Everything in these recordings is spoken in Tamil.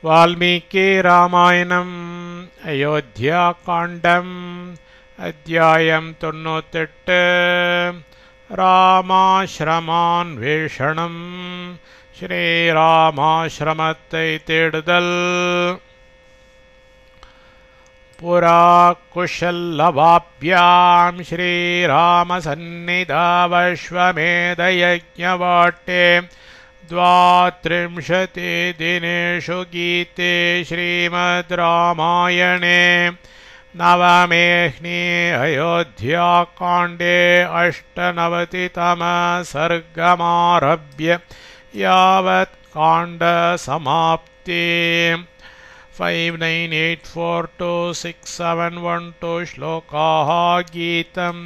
वाल्मीकि रामायणम् अयोध्याकाण्डम् अध्यायम् 98 रामाश्रमान्वेषणम् श्रीरामाश्रमत्तै தேடுதல். पुरा कुशलवाभ्याम् श्रीरामसन्निधावश्वमेधयज्ञवाटे 32 दिनेषु गीते श्रीमद् रामायणे नवमेऽह्नि अयोध्याकाण्डे 98तमः सर्गमारभ्य यावत् काण्डसमाप्ति 59842671 श्लोकाः गीतम्.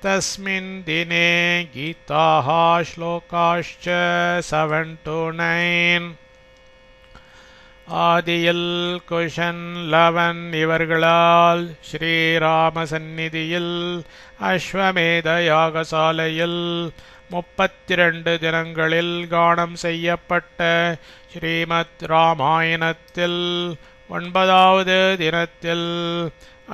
तस्मिन् दिने गीताः श्लोकाश्च 7-9. ஆதியில் குஷன் லவன் இவர்களால் ஸ்ரீராம சந்நிதியில் அஸ்வமேத யாகசாலையில் 32 தினங்களில் கானம் செய்யப்பட்ட ஸ்ரீமத் ராமாயணத்தில் 9வது தினத்தில்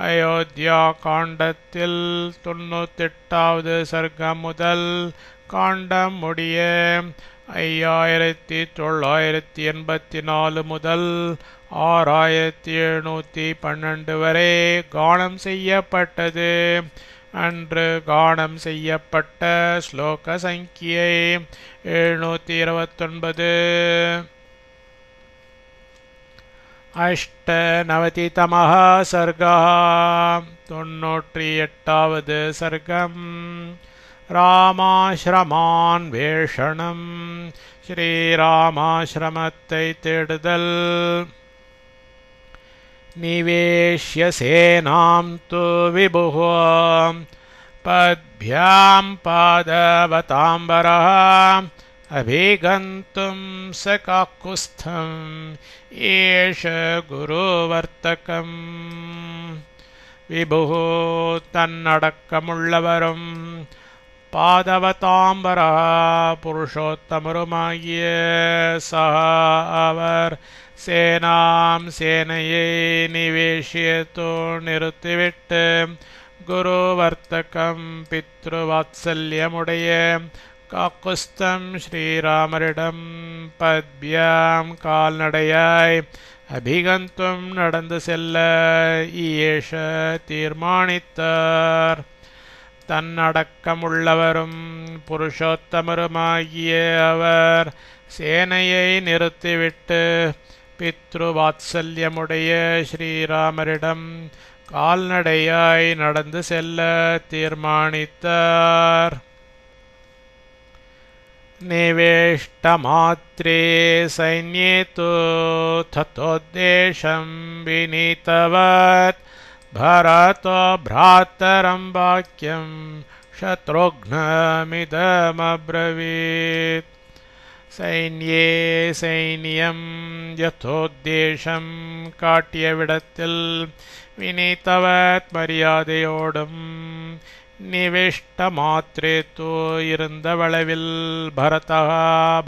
அயோத்தியா காண்டத்தில் 98வது சர்க்கம் முதல் காண்டம் முடிய 5984 முதல் 6712 வரை கானம் செய்யப்பட்டது. அன்று கானம் செய்யப்பட்ட ஸ்லோக சங்கியை 729. अष्टनवतितमः सर्गः 98வது सर्गम्. ராமாஸ்ரமான்வேஷணம் ஸ்ரீராமாஸ்ரமத்தை தேடுதல். நிவேஷ்ய சேனாம் து விபுः பத்भ्याम् பாதவதாம்பரः அபிகந்தும் சகாக்குஸ்தம் ஏஷ குருவர்த்தகம். விபுः தன்னடக்கமுள்ளவரும் பாதவதாம்பரா புருஷோத்தமருமாகிய சஹ அவர் சேனாம் சேனையை நிவேஷியத்தோ நிறுத்திவிட்டு குருவர்த்தகம் பித்ருவாத்சல்யமுடைய காக்குஸ்தம் ஸ்ரீராமரிடம் பத்भ्याम् கால்நடையாய் அபிகந்தும் நடந்து செல்ல ஈஷ தீர்மானித்தார். தன்னடக்கமுள்ளவரும் புருஷோத்தமருமாகிய அவர் சேனையை நிறுத்திவிட்டு பித்ருவாத்சல்யமுடைய ஸ்ரீராமரிடம் கால்நடையாய் நடந்து செல்ல தீர்மானித்தார். நிவேஷ்டமாத்ரே சைன்யே து ததோத்தேஷம் விநீதவத் பரதோ ப்ராத்தரம் வாக்யம் சத்ருக்னமிதமப்ரவீத். சைன்யே சைன்யம் யதோத்தேஷம் காட்டியவிடத்தில் விநீதவத் மரியாதையோடும் நிவேஷ்ட மாத்ரே தோ இருந்தவளவில் பரதா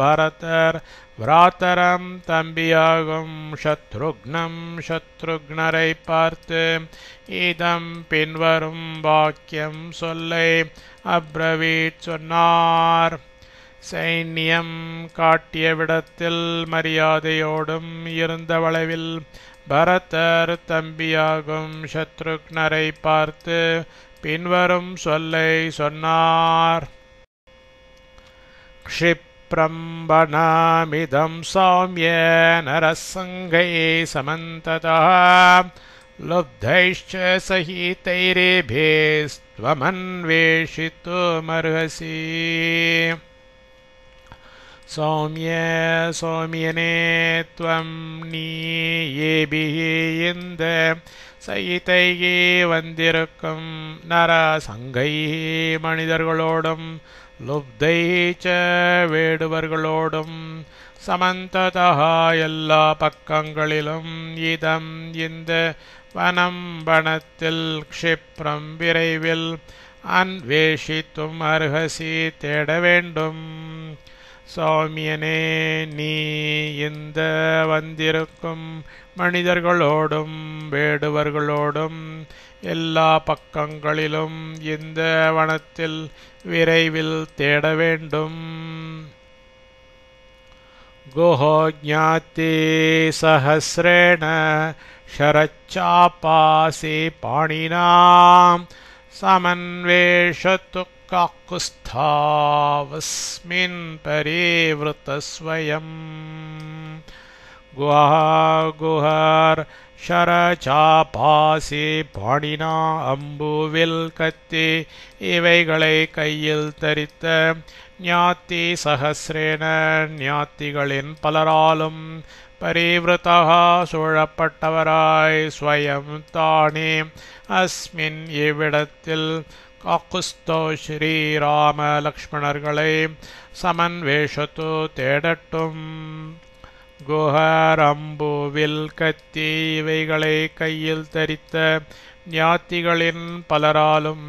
பரதர் விராத்தரம் தம்பியாகும் சத்ருக்னம் சத்ருக்னரை பார்த்து இதம் பின்வரும் வாக்கியம் சொல்லை அப்ரவீத் சொன்னார். சைன்யம் காட்டியவிடத்தில் மரியாதையோடும் இருந்தவளவில் பரதர் தம்பியாகும் சத்ருக்னரை பார்த்து பின்வரும் சொல்லை சொன்னார். க்ஷிப்ரம்பணமிதம் சௌம்ய நரசங்கை சமந்ததः லுப்தைஷ்ச சஹிதைரேபேஸ்த்வமன்வேஷித்துமர்ஹசி. சௌம்ய சௌமியனே த்வம் நீ ஏபிஹி இந்த சயிதையே வந்திருக்கும் நர சங்கை மனிதர்களோடும் லுப்தை ச வேடுவர்களோடும் சமந்ததா எல்லா பக்கங்களிலும் இதம் இந்த வனம் வனத்தில் க்ஷிப்ரம் விரைவில் அன்வேஷித்தும் அர்ஹசி தேட வேண்டும். சௌமியனே, நீ இந்த வந்திருக்கும் மனிதர்களோடும் வேடுவர்களோடும் எல்லா பக்கங்களிலும் இந்த வனத்தில் விரைவில் தேட வேண்டும். குஹோ ஞாத்தி சஹஸ்ரேண ஷரச்சாபாசி பாணினாம் சமன்வேஷத்து காக்குஸ்தாவஸ்மின் பரிவ்ருதஸ்வயம். குஹார் ஷரச்சாபாசி பாணினா, அம்புவில் கத்தி இவைகளை கையில் தரித்த ஞாத்தி சஹஸ்ரேன, ஞாத்திகளின் பலராலும் பரிவ்ருதா சூழப்பட்டவராய் ஸ்வயம் தானே அஸ்மின் இவ்விடத்தில் காக்குஸ்தோ ஸ்ரீராம லக்ஷ்மணர்களை சமன்வேஷத்து தேடட்டும். குஹர் அம்புவில் கத்தி இவைகளை கையில் தரித்த ஞாத்திகளின் பலராலும்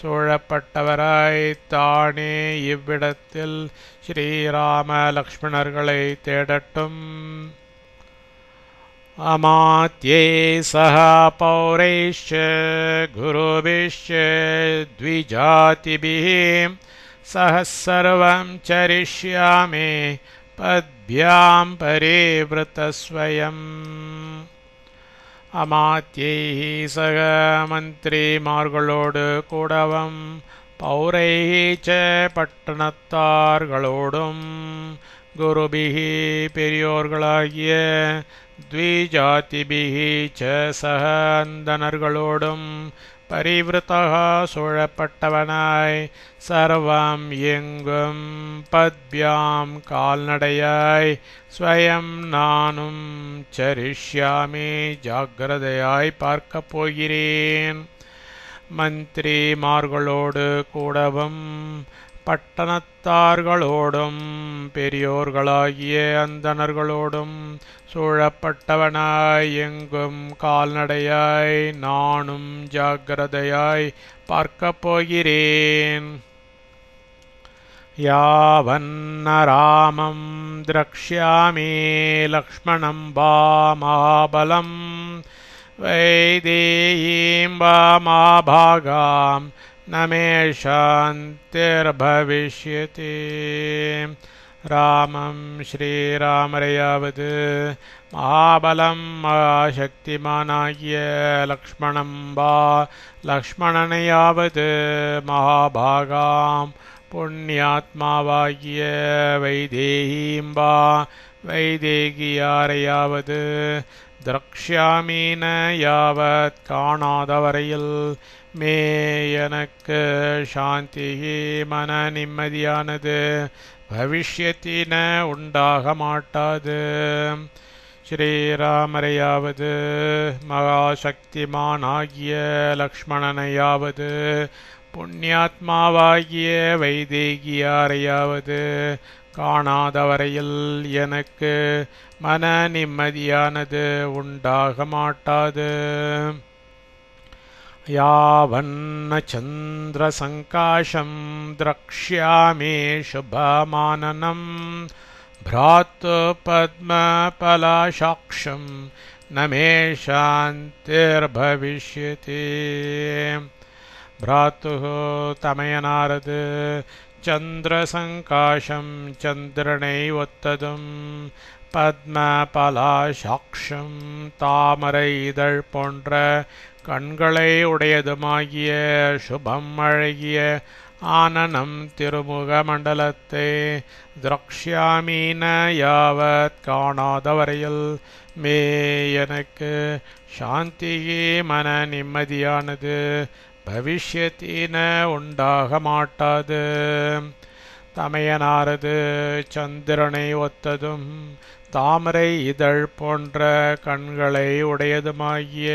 சூழப்பட்டவராய் தானே இவ்விடத்தில் ஸ்ரீராம லக்ஷ்மணர்களை தேடட்டும். அமாத்யே சஹ பௌரைஷ்ச குருபிஷ்ச த்விஜாதிபிஹி சஹ சர்வம் சரிஷ்யாமி பத்பியாம் பரிவ்ருதஸ்வயம். அமாத்யைஹி சக மந்திரிமார்களோடு கூடவும் பௌரைஹி ச பட்டணத்தார்களோடும் குருபிஹி பெரியோர்களாகிய த்விஜாதிபிஹி ச சக அந்தணர்களோடும் பரிவ்ருதா சூழப்பட்டவனாய் சர்வம் எங்கும் பத்பியாம் கால்நடையாய் ஸ்வயம் நானும் சரிஷ்யாமி ஜாக்கிரதையாய் பார்க்கப் போகிறேன். மந்திரிமார்களோடு கூடவும் பட்டணத்தார்களோடும் பெரியோர்களாகிய அந்தணர்களோடும் சூழப்பட்டவனாய் எங்கும் கால்நடையாய் நானும் ஜாக்கிரதையாய் பார்க்கப் போகிறேன். யாவன்ன ராமம் த்ரக்ஷ்யாமி லக்ஷ்மணம் வா மகாபலம் வைதேயீம் வா மகாபாகாம் ந மே சாந்திர்பவிஷ்யதி. ராமம் ஸ்ரீராமரையாவது மகாபலம் மகாசக்திமானாகிய லக்ஷ்மணம் வா லக்ஷ்மணனையாவது மகாபாகாம் புண்ணியாத்மாவாகிய வைதேகீம் வா வைதேகியாரையாவது திரக்ஷ்யாமீன யாவத் காணாதவரையில் மே எனக்கு சாந்தி மன நிம்மதியானது பவிஷ்யத்தின உண்டாக மாட்டாது. ஸ்ரீராமரையாவது மகாசக்திமானாகிய லக்ஷ்மணனையாவது புண்ணியாத்மாவாகிய வைதேகியாரையாவது காணாதவரையில் எனக்கு மன நிம்மதியானது உண்டாக மாட்டாது. யாவன்ன சந்திர சங்காசம் த்ரக்ஷ்யாமி சுபமானனம் भ्रातु पद्मपलाशाक्षं न मे शान्तिर्भविष्यति. भ्रातुः तमयनारद चन्द्रसङ्काशं चन्द्रனைவொத்ததும் பத்மபலாசாக்ஷம் தாமரை இதழ் போன்ற கண்களை உடையதுமாகிய சுபம் அழகிய ஆனனம் திருமுக மண்டலத்தை திரக்ஷ்யாமீன யாவத் காணாதவரையில் மே எனக்கு சாந்தியே மன நிம்மதியானது பவிஷ்யத்தின உண்டாக மாட்டாது. தமையனாரது சந்திரனை ஒத்ததும் தாமரை இதழ் போன்ற கண்களை உடையதுமாகிய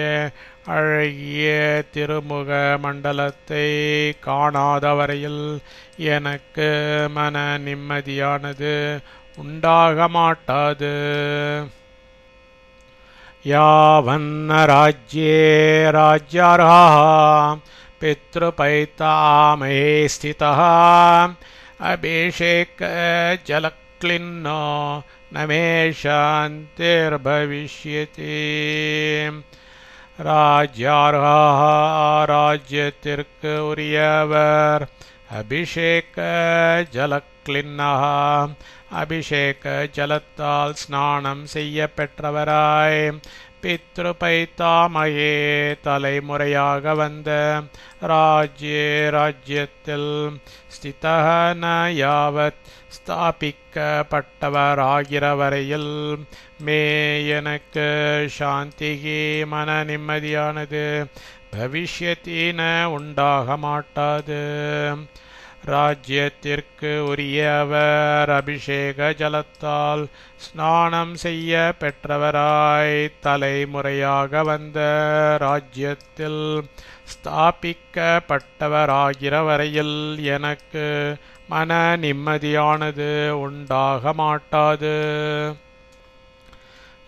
அழகிய திருமுக மண்டலத்தை காணாதவரையில் எனக்கு மன நிம்மதியானது உண்டாக மாட்டாது. யாவன்ன ராஜ்யே ராஜ்யார்ஹः பித்ருபைதாமஹே ஸ்திதः அபிஷேக ஜலக் जलक्लिन्नो न मे शान्तिर्भविष्यति ராஜ்யார்ஹாः ராஜ்யத்திற்கு உரியவர் அபிஷேக ஜலக்லின்னஹ அபிஷேக ஜலத்தால் ஸ்நானம் செய்ய பெற்றவராய் பித்ருபைத்தாமயே தலைமுறையாக வந்த ராஜ்யத்தில் ஸ்திதஹ ந யாவத் ஸ்தாபிக்கப்பட்டவராகிற வரையில் மே எனக்கு சாந்திகி மன நிம்மதியானது பவிஷ்யத்தின உண்டாக மாட்டாது. ராஜ்யத்திற்கு உரியவர் அபிஷேக ஜலத்தால் ஸ்நானம் செய்ய பெற்றவராய் தலைமுறையாக வந்த ராஜ்யத்தில் ஸ்தாபிக்கப்பட்டவராகிற வரையில் எனக்கு மன நிம்மதியானது உண்டாக மாட்டாது.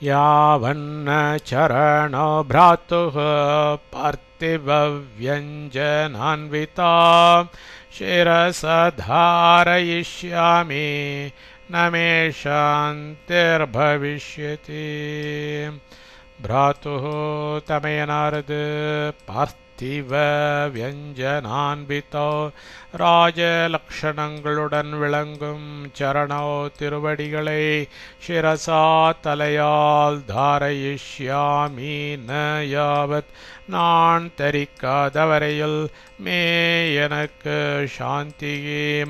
யாவன்ன சரணோ பிராத்துஹ பார்த்திவவ்யஞ்சனான்விதா शिरसधारयिष्यामि न मे शान्तिर्भविष्यति. भ्रातुः तमेनारद பார்த்திவ வியஞ்சனான்விதோ ராஜலக்ஷணங்களுடன் விளங்கும் சரணோ திருவடிகளை சிரசா தலையால் தாரயிஷ்யாமி ந யாவத் நான் தரிக்காத வரையில் மே எனக்கு சாந்தி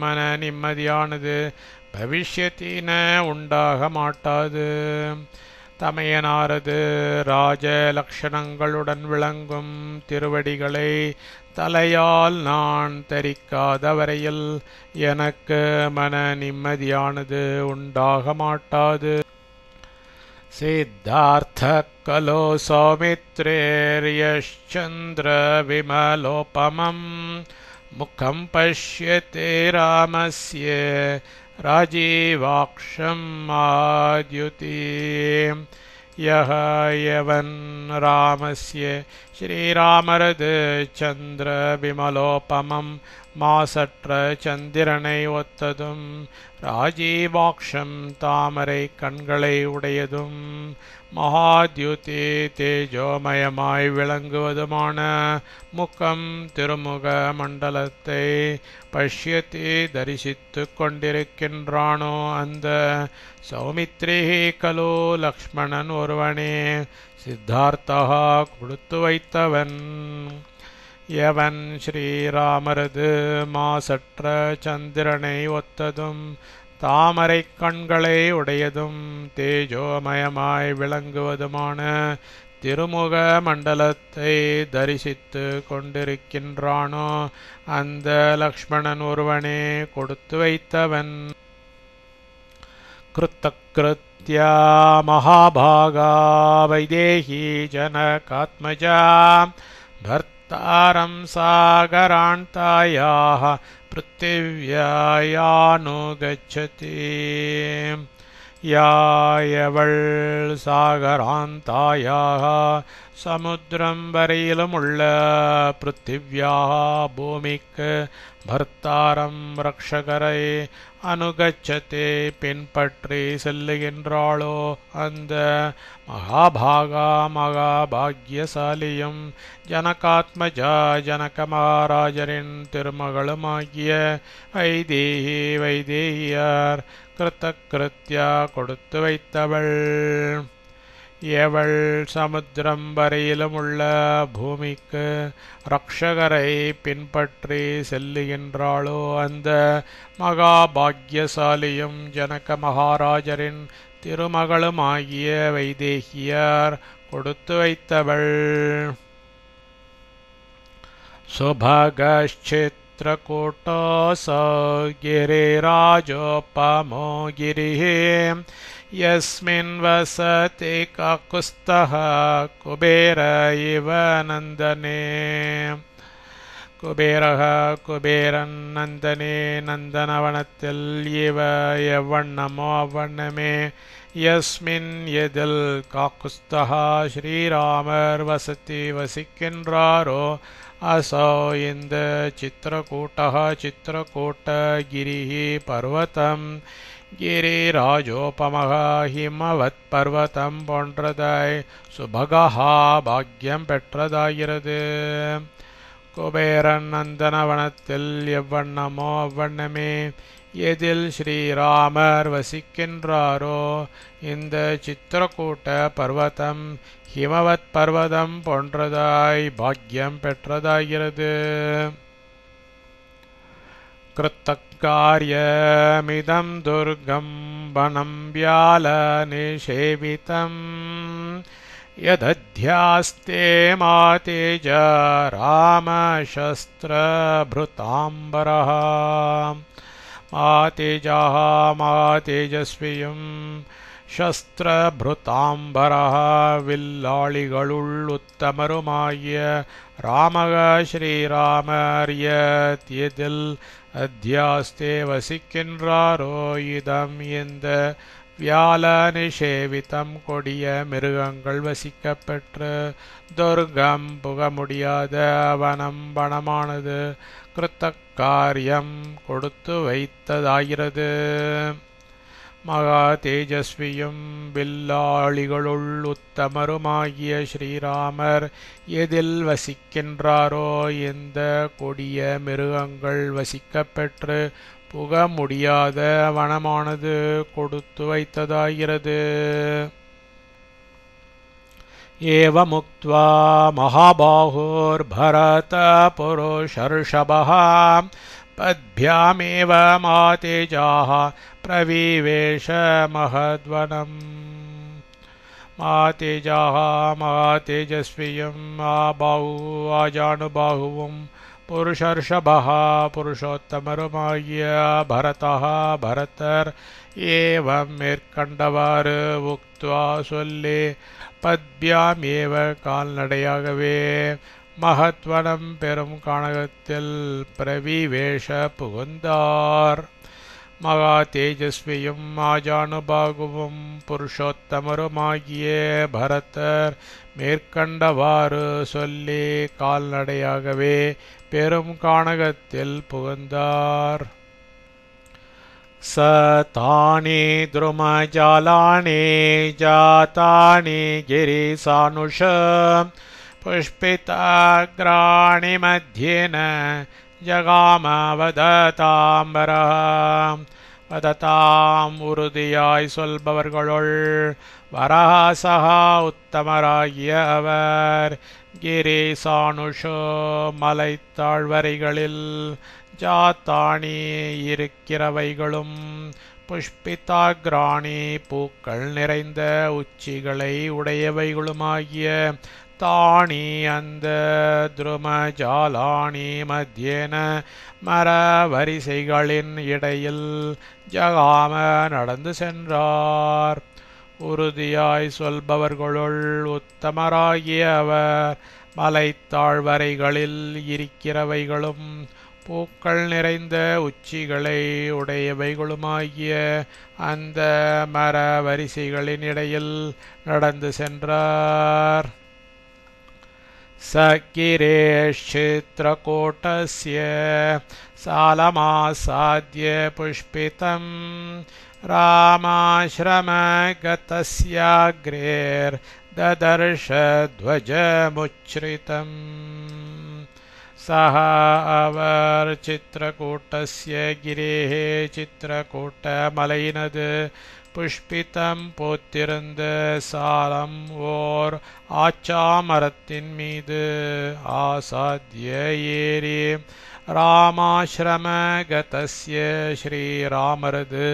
மன நிம்மதியானது பவிஷ்யத்தின உண்டாக மாட்டாது. தமையனாரது ராஜ லக்ஷணங்களுடன் விளங்கும் திருவடிகளை தலையால் நான் தரிக்காத வரையில் எனக்கு மன நிம்மதியானது உண்டாக மாட்டாது. சித்தார்த்த கலோ சௌமித்ரேர்யச்சந்திர விமலோபமம் முகம் பஷ்யதே ராமஸ்ய ராஜீவாக்ஷம் ஆத்யுதி. யஹ யவன் ராமஸ்ய ஸ்ரீராமரது சந்திர விமலோபமம் மாசற்ற சந்திரனை ஒத்ததும் ராஜீவாக்ஷம் தாமரை கண்களை உடையதும் மகாத்யுதி தேஜோமயமாய் விளங்குவதுமான முகம் திருமுக மண்டலத்தை பஷ்யத்தி தரிசித்து கொண்டிருக்கின்றானோ அந்த சௌமித்ரி கலோ லக்ஷ்மணன் ஒருவனே. சித்தார்த்தா கொடுத்து வைத்தவன். யவன் ஸ்ரீராமரது மாசற்ற சந்திரனை ஒத்ததும் தாமரை கண்களை உடையதும் தேஜோமயமாய் விளங்குவதுமான திருமுக மண்டலத்தை தரிசித்து கொண்டிருக்கின்றானோ அந்த லக்ஷ்மணன் ஒருவனே கொடுத்து வைத்தவன். கிருத்தக்ருத்யா மகாபாகா வைதேகி ஜனகாத்மஜா பர்த்தாரம் சாகராந்தாயாः பிருத்திவ்யாயானுகச்சதி. யாயவள் சாகராந்தாயாக சமுத்திரம் வரையிலும் உள்ள பிருத்திவ்யாக பூமிக்கு பர்த்தாரம் ரக்ஷகரை அனுகச்சதே பின்பற்றி செல்லுகின்றாளோ அந்த மகாபாகா மகாபாக்யசாலியும் ஜனகாத்மஜா ஜனக மகாராஜரின் திருமகளுமாகிய வைதேகி வைதேகியார் கிருத்தகிருத்யா கொடுத்து வைத்தவள். எவள் சமுத்திரம் வரையிலும் உள்ள பூமிக்கு ரக்ஷகரை பின்பற்றி செல்லுகின்றாளோ அந்த மகாபாக்யசாலியும் ஜனக மகாராஜரின் திருமகளுமாகிய வைதேகியார் கொடுத்து வைத்தவள். சுபகச்சித்ரகூட்டோऽसौ गिरिराजोपमो गिरिः यस्मिन् वसति काकुत्स्थः कुबेर इव नन्दने. குபேரக குபேரன் நந்தனே நந்தனவனத்தில் இவ எவ்வண்ணமோ அவ்வண்ணமே. யஸ்மின் எதில் காக்குஸ்தஹா ஸ்ரீராமர் வசதி வசிக்கின்றாரோ அசோ இந்த சித்திரகூட்டः சித்திரகூட்ட கிரிஹி பர்வதம் கிரிராஜோபமக ஹிமவத்பர்வதம் போன்றதாய் சுபகஹா பாக்கியம் பெற்றதாகிறது. குபேரன் நந்தனவனத்தில் எவ்வண்ணமோ அவ்வண்ணமே எதில் ஸ்ரீராமர் வசிக்கின்றாரோ இந்த சித்திரக்கூட்ட பர்வதம் ஹிமவத் பர்வதம் போன்றதாய் பாக்கியம் பெற்றதாகிறது. கிருத்தகாரியமிதம் துர்கம் வனம் வியால நிஷேவிதம் யதத்யாஸ்தே மாதேஜ ராமசஸ்திரபிருதாம்பரः மாதேஜः மாதேஜஸ்வியும் சஸ்திரபிருதாம்பரः வில்லாளிகளுள் உத்தமருமாகிய ராமக ஸ்ரீராமர் எதில் அத்தியாஸ்தே வசிக்கின்றாரோ இதம் இந்த வியால நிஷேவிதம் கொடிய மிருகங்கள் வசிக்கப்பெற்று துர்கம் புக முடியாத வனம் வனமானது கிருத்தக்காரியம் கொடுத்து வைத்ததாகிறது. மகா தேஜஸ்வியும் வில்லாளிகளுள் உத்தமருமாகிய ஸ்ரீராமர் எதில் வசிக்கின்றாரோ இந்த கொடிய மிருகங்கள் வசிக்கப்பெற்று புக முடியாத வனமானது கொடுத்து வைத்ததாகிறது. ஏவமுக்த்வா மகாபாஹுர்பரத புருஷர்ஷபः பத்भ्यामेव மாதேஜாः பிரவிவேஷ மஹத்வனம் மாதேஜாः மாதேஜஸ்வியும் ஆபாஹு ஆஜானுபாஹுவும் புருஷர்ஷபः புருஷோத்தமருமாகிய பரதः பரதர் ஏவம் மேற்கண்டவாறு உக்த்வா சொல்லி பத்भ्यामेव கால்நடையாகவே மகத்வனம் பெரும் கானகத்தில் பிரவிவேஷ புகுந்தார். மகா தேஜஸ்வியும் ஆஜானுபாகுவும் புருஷோத்தமருமாகிய பரதர் மேற்கண்டவாறு சொல்லி கால்நடையாகவே பெரும் கானகத்தில் புகுந்தார். ச தானி துருமஜாலானி ஜாதானி கிரிசானுஷ புஷ்பிதாக்ராணி மத்யேன ஜகாம வததாம்பரः வததாம் உறுதியாய் சொல்பவர்களுள் வரஹசஹா உத்தமராகிய அவர் கிரிசானுஷோ மலைத்தாழ்வரைகளில் ஜாத்தாணி இருக்கிறவைகளும் புஷ்பிதாக்ராணி பூக்கள் நிறைந்த உச்சிகளை உடையவைகளுமாகிய தாணி அந்த துருமஜாலானி மத்தியேன மர வரிசைகளின் இடையில் ஜகாம நடந்து சென்றார். உறுதியாய் சொல்பவர்களுள் உத்தமராகிய அவர் மலைத்தாழ்வரைகளில் இருக்கிறவைகளும் பூக்கள் நிறைந்த உச்சிகளை உடையவைகளுமாகிய அந்த மர வரிசைகளின் இடையில் நடந்து சென்றார். சகிரேஷித்ரகோட்டஸ்ய சாலமாசாத்ய புஷ்பிதம் ராமாஶ்ரமகதஸ்யாக்ரேர் ததர்ஷ த்வஜமுச்ச்ரிதம். சஹ அவர் சித்திரகூட்டஸ்ய கிரேஹ சித்திரகூட்ட மலையினது புஷ்பிதம் போத்திருந்த சாலம் ஓர் ஆச்சாமரத்தின் மீது ஆசாத்ய ஏறி ராமாஶ்ரமகதஸ்ய ஸ்ரீராமரது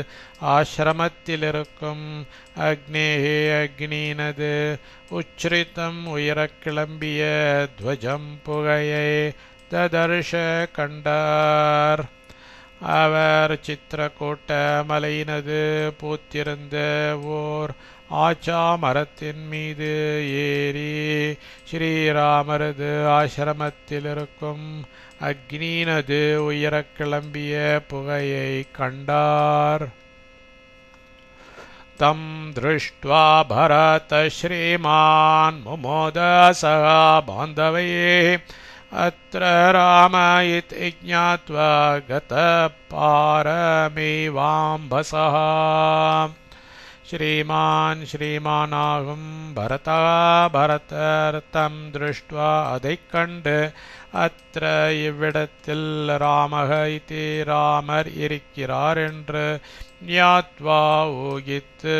ஆசிரமத்திலிருக்கும் அக்னேஹே அக்னியினது உச்ச்ரிதம் உயரக் கிளம்பிய துவஜம் புகையை ததர்ஷ கண்டார். அவர் சித்திரக்கூட்ட மலையினது பூத்திருந்த ஓர் ஆச்சா மரத்தின் மீது ஏறி ஸ்ரீராமரது ஆசிரமத்தில் இருக்கும் அக்னியினது உயரக் கிளம்பிய புகையை கண்டார். தம் திருஷ்ட்வா பரத ஸ்ரீமான் முமோத சகா பாந்தவையே अत्र राम इति ज्ञात्वा गतः पारमेवाम्भसः श्रीमानाहुं भरतः भरतर्तं दृष्ट्वा अதைக் கண்டு அத்ர இவ்விடத்தில் ராமः இதி ராமர் இருக்கிறார் என்று ஞாத்வா ஊகித்து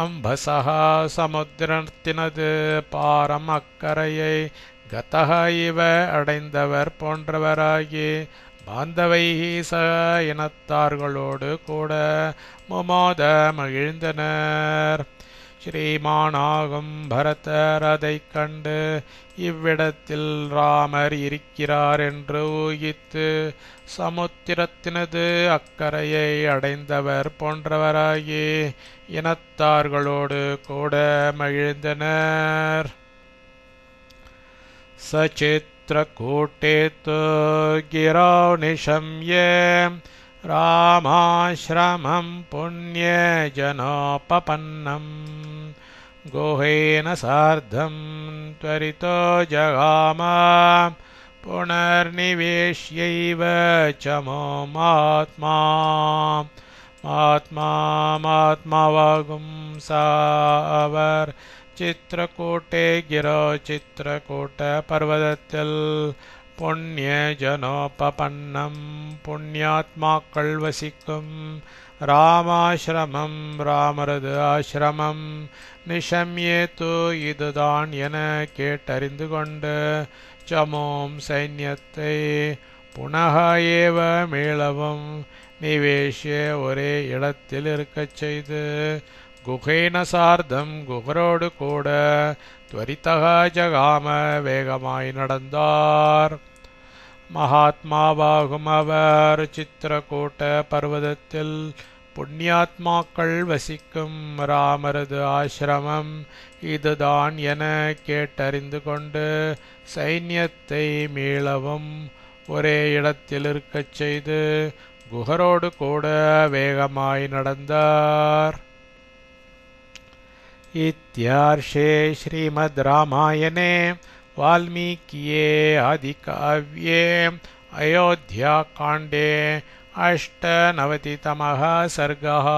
அம்பசः சமுத்திரத்தினது பாரம் அக்கரையை கதः இவ அடைந்தவர் போன்றவராகி பாந்தவைஹி சக இனத்தார்களோடு கூட முமோத மகிழ்ந்தனர். ஸ்ரீமானாகும் பரதர் அதைக் கண்டு இவ்விடத்தில் ராமர் இருக்கிறார் என்று ஊகித்து சமுத்திரத்தினது அக்கரையை அடைந்தவர் போன்றவராகி இனத்தார்களோடு கூட மகிழ்ந்தனர். सचित्रकूटे तु गिरौ निशम्य रामाश्रमं पुण्यजनोपपन्नं गुहेन सार्धं त्वरितो जगाम पुनर्निवेश्यैव च मात्मावागुं सावर चित्रकूटे गिरो चित्रकूट पर्वतத்தில் புண்ணிய ஜனோபபன்னம் புண்ணியாத்மாக்கள் வசிக்கும் ராமாசிரமம் ராமரது ஆசிரமம் நிஷம்யேது இதுதான் என கேட்டறிந்து கொண்டு சமோம் சைன்யத்தை புனக ஏவ மீளவும் நிவேஷ்ய ஒரே இடத்தில் இருக்கச் செய்து குஹேன சார்தம் குகரோடு கூட துவரிதக ஜகாம வேகமாய் நடந்தார். மகாத்மாவாகும் அவர் சித்திரக்கூட்ட பர்வதத்தில் புண்ணியாத்மாக்கள் வசிக்கும் ராமரது ஆசிரமம் இதுதான் என கேட்டறிந்து கொண்டு சைன்யத்தை மீளவும் ஒரே இடத்தில் இருக்கச் செய்து குகரோடு கூட வேகமாய் நடந்தார். इत्यार्षे श्रीमद् रामायणे वाल्मीकिये आदिकाव्ये अयोध्याकाण्डे 98तमः सर्गः।